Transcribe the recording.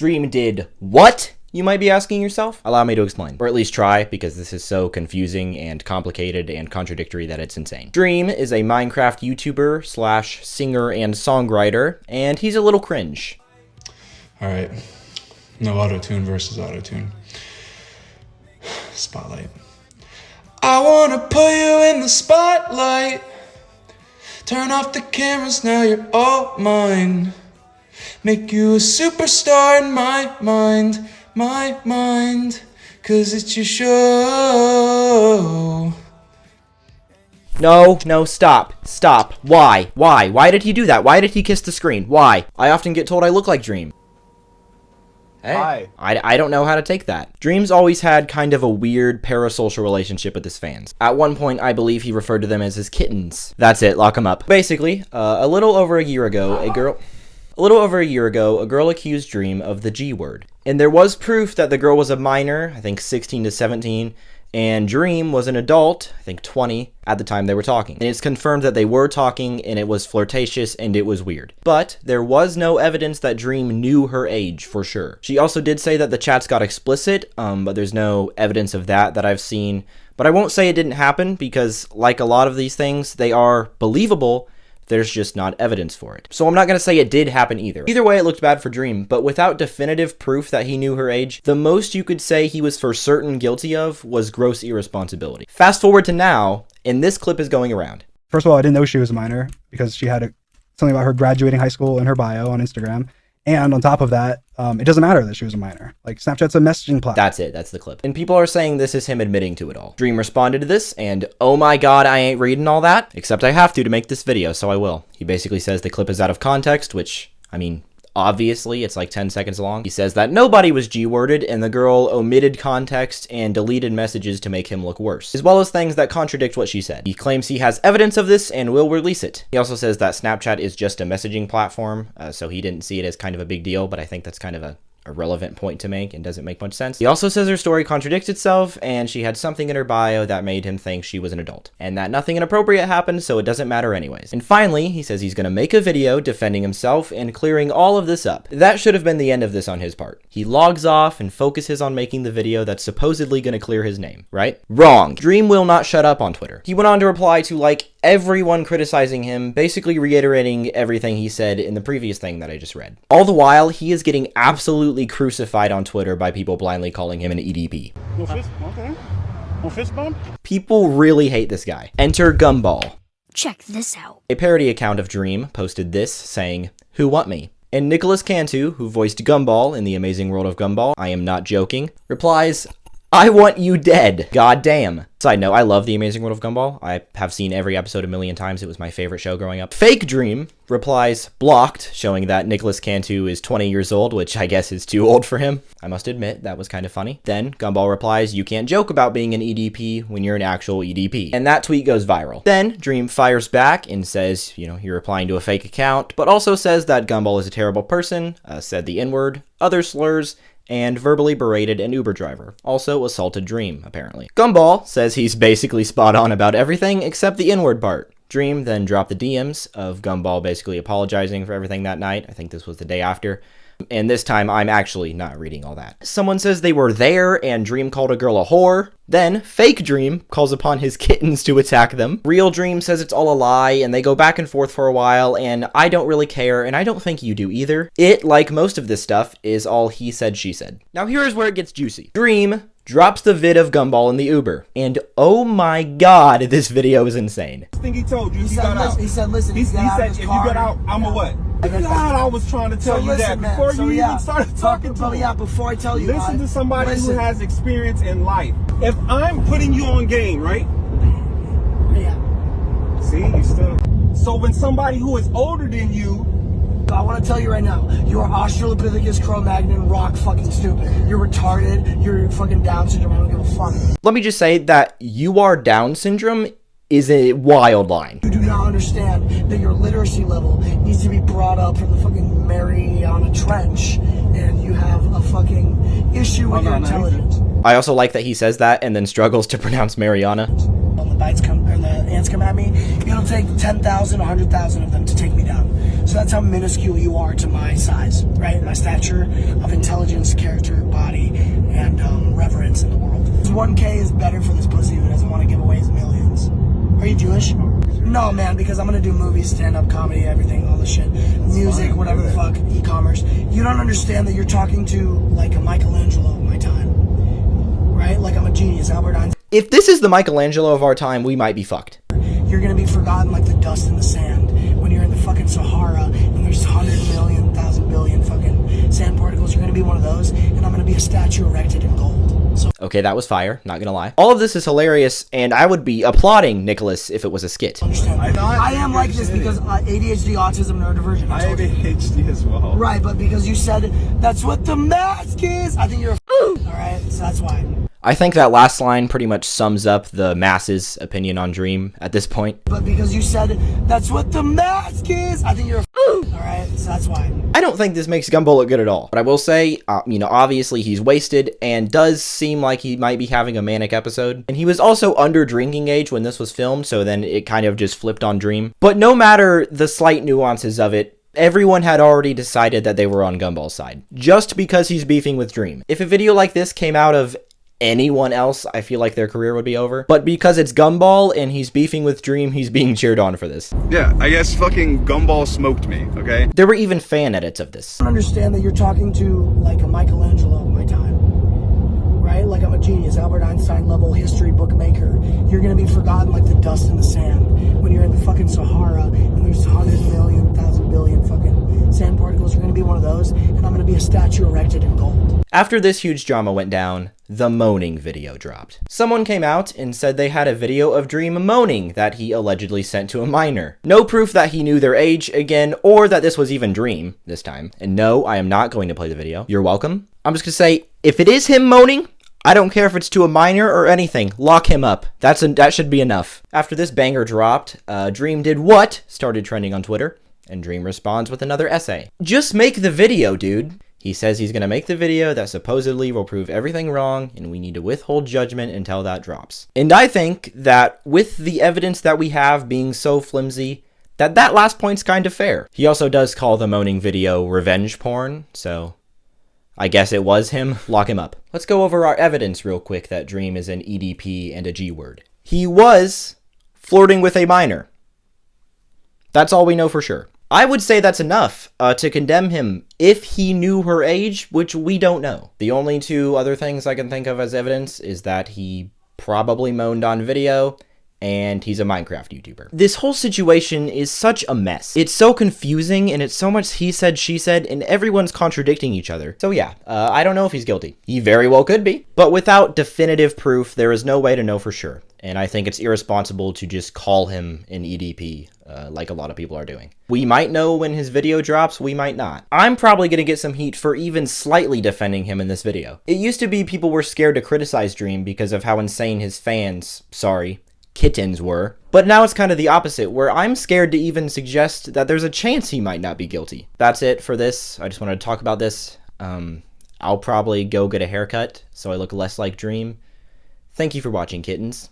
Dream did what? You might be asking yourself? Allow me to explain, or at least try, because this is so confusing and complicated and contradictory that it's insane. Dream is a Minecraft YouTuber slash singer and songwriter, and he's a little cringe. Alright, no auto-tune versus auto-tune. Spotlight. I wanna put you in the spotlight. Turn off the cameras, now you're all mine. Make you a superstar in my mind. My mind, 'cause it's your show. No, stop. Why did he do that? Why did he kiss the screen? Why? I often get told I look like Dream. Hey, Hi. I don't know how to take that. Dream's always had kind of a weird parasocial relationship with his fans. At one point, I believe he referred to them as his kittens. That's it, lock him up. Basically, a little over a year ago, a girl accused Dream of the G word. And there was proof that the girl was a minor, I think 16 to 17, and Dream was an adult, I think 20, at the time they were talking. And it's confirmed that they were talking, and it was flirtatious, and it was weird. But there was no evidence that Dream knew her age, for sure. She also did say that the chats got explicit, but there's no evidence of that I've seen. But I won't say it didn't happen, because like a lot of these things, they are believable. There's just not evidence for it. So I'm not going to say it did happen either. Either way, it looked bad for Dream, but without definitive proof that he knew her age, the most you could say he was for certain guilty of was gross irresponsibility. Fast forward to now, and this clip is going around. First of all, I didn't know she was a minor because she had something about her graduating high school in her bio on Instagram. And on top of that, it doesn't matter that she was a minor. Like, Snapchat's a messaging platform. That's it. That's the clip. And people are saying this is him admitting to it all. Dream responded to this, and oh my god, I ain't reading all that. Except I have to make this video, so I will. He basically says the clip is out of context, which, I mean, obviously, it's like 10 seconds long. He says that nobody was G-worded, and the girl omitted context and deleted messages to make him look worse, as well as things that contradict what she said. He claims he has evidence of this and will release it. He also says that Snapchat is just a messaging platform, so he didn't see it as kind of a big deal, but I think that's kind of a relevant point to make and doesn't make much sense. He also says her story contradicts itself, and she had something in her bio that made him think she was an adult, and that nothing inappropriate happened, so it doesn't matter anyways. And finally, he says he's gonna make a video defending himself and clearing all of this up. That should have been the end of this on his part. He logs off and focuses on making the video that's supposedly gonna clear his name, right? Wrong. Dream will not shut up on Twitter. He went on to reply to like everyone criticizing him, basically reiterating everything he said in the previous thing that I just read. All the while, he is getting absolutely crucified on Twitter by people blindly calling him an EDP. Okay. Fist bump? People really hate this guy. Enter Gumball. Check this out. A parody account of Dream posted this, saying, "Who want me?" And Nicolas Cantu, who voiced Gumball in the Amazing World of Gumball, I am not joking, replies, "I want you dead. God damn." Side note, I love the Amazing World of Gumball. I have seen every episode a million times. It was my favorite show growing up. Fake Dream replies, "Blocked," showing that Nicolas Cantu is 20 years old, which I guess is too old for him. I must admit, that was kind of funny. Then Gumball replies, "You can't joke about being an EDP when you're an actual EDP." And that tweet goes viral. Then Dream fires back and says, you're replying to a fake account, but also says that Gumball is a terrible person, said the N-word, other slurs, and verbally berated an Uber driver. Also assaulted Dream, apparently. Gumball says he's basically spot on about everything except the N-word part. Dream then dropped the DMs of Gumball basically apologizing for everything that night. I think this was the day after. And this time, I'm actually not reading all that. Someone says they were there, and Dream called a girl a whore. Then, fake Dream calls upon his kittens to attack them. Real Dream says it's all a lie, and they go back and forth for a while, and I don't really care, and I don't think you do either. It, like most of this stuff, is all he said, she said. Now here is where it gets juicy. Dream drops the vid of Gumball in the Uber. And oh my god, this video is insane. I think he told you he got out. He said, listen, he said, if you got out, I'm a what? God, I was trying to tell you that before you even started talking to me. Before I tell you, listen to somebody who has experience in life. If I'm putting you on game, right? Yeah. See, you still. So when somebody who is older than you, I want to tell you right now, you are Australopithecus Cro-Magnon rock fucking stupid. You're retarded. You're fucking Down syndrome. I don't give a fuck. Let me just say that you are Down syndrome is a wild line. You do not understand that your literacy level needs to be brought up from the fucking Mariana Trench, and you have a fucking issue with your intelligence. I also like that he says that and then struggles to pronounce Mariana. When the bites come, or the ants come at me, it'll take 10,000, 100,000 of them to take me down. So that's how minuscule you are to my size, right? My stature of intelligence. best character, body, and reverence in the world. 1K is better for this pussy who doesn't want to give away his millions. Are you Jewish? No, man, because I'm gonna do movies, stand-up comedy, everything, all the shit. Music, whatever the fuck, e-commerce. You don't understand that you're talking to, like, a Michelangelo of my time. Right? Like, I'm a genius, Albert Einstein. If this is the Michelangelo of our time, we might be fucked. You're gonna be forgotten like the dust in the sand when you're in the fucking Sahara and there's 100 million, 1,000 billion fucking sand particles. You're gonna be one of those, and I'm gonna be a statue erected in gold. So Okay, that was fire, not gonna lie. All of this is hilarious, and I would be applauding Nicholas if it was a skit. understand. I am like this because ADHD, autism, neurodivergent. I have ADHD as well. Right, but because you said that's what the mask is, I think you're a alright, so that's why. I think that last line pretty much sums up the masses' opinion on Dream at this point. But because you said that's what the mask is, I think you're a alright, so that's why. I don't think this makes Gumball look good at all. But I will say, obviously he's wasted and does seem like he might be having a manic episode. And he was also under drinking age when this was filmed, so then it kind of just flipped on Dream. But no matter the slight nuances of it, everyone had already decided that they were on Gumball's side, just because he's beefing with Dream. If a video like this came out of anyone else, I feel like their career would be over. But because it's Gumball and he's beefing with Dream, he's being cheered on for this. Yeah, I guess fucking Gumball smoked me, okay? There were even fan edits of this. I understand that you're talking to like a Michelangelo of my time. Right? Like I'm a genius, Albert Einstein level history bookmaker. You're gonna be forgotten like the dust in the sand when you're in the fucking Sahara and there's 100 million, 1,000 billion fucking sand particles. You're gonna be one of those, and I'm gonna be a statue erected in gold. After this huge drama went down, the moaning video dropped. Someone came out and said they had a video of Dream moaning that he allegedly sent to a minor. No proof that he knew their age again, or that this was even Dream this time. And no, I am not going to play the video. You're welcome. I'm just gonna say, if it is him moaning, I don't care if it's to a minor or anything. Lock him up. That should be enough. After this banger dropped, Dream did what? Started trending on Twitter, and Dream responds with another essay. Just make the video, dude. He says he's gonna make the video that supposedly will prove everything wrong, and we need to withhold judgment until that drops. And I think that with the evidence that we have being so flimsy, that last point's kind of fair. He also does call the moaning video revenge porn, so I guess it was him. Lock him up. Let's go over our evidence real quick that Dream is an EDP and a G word. He was flirting with a minor. That's all we know for sure. I would say that's enough to condemn him if he knew her age, which we don't know. The only two other things I can think of as evidence is that he probably moaned on video, and he's a Minecraft YouTuber. This whole situation is such a mess. It's so confusing, and it's so much he said, she said, and everyone's contradicting each other. So yeah, I don't know if he's guilty. He very well could be. But without definitive proof, there is no way to know for sure. And I think it's irresponsible to just call him an EDP, like a lot of people are doing. We might know when his video drops, we might not. I'm probably gonna get some heat for even slightly defending him in this video. It used to be people were scared to criticize Dream because of how insane his fans, kittens were. But now it's kind of the opposite, where I'm scared to even suggest that there's a chance he might not be guilty. That's it for this. I just wanted to talk about this. I'll probably go get a haircut so I look less like Dream. Thank you for watching, kittens.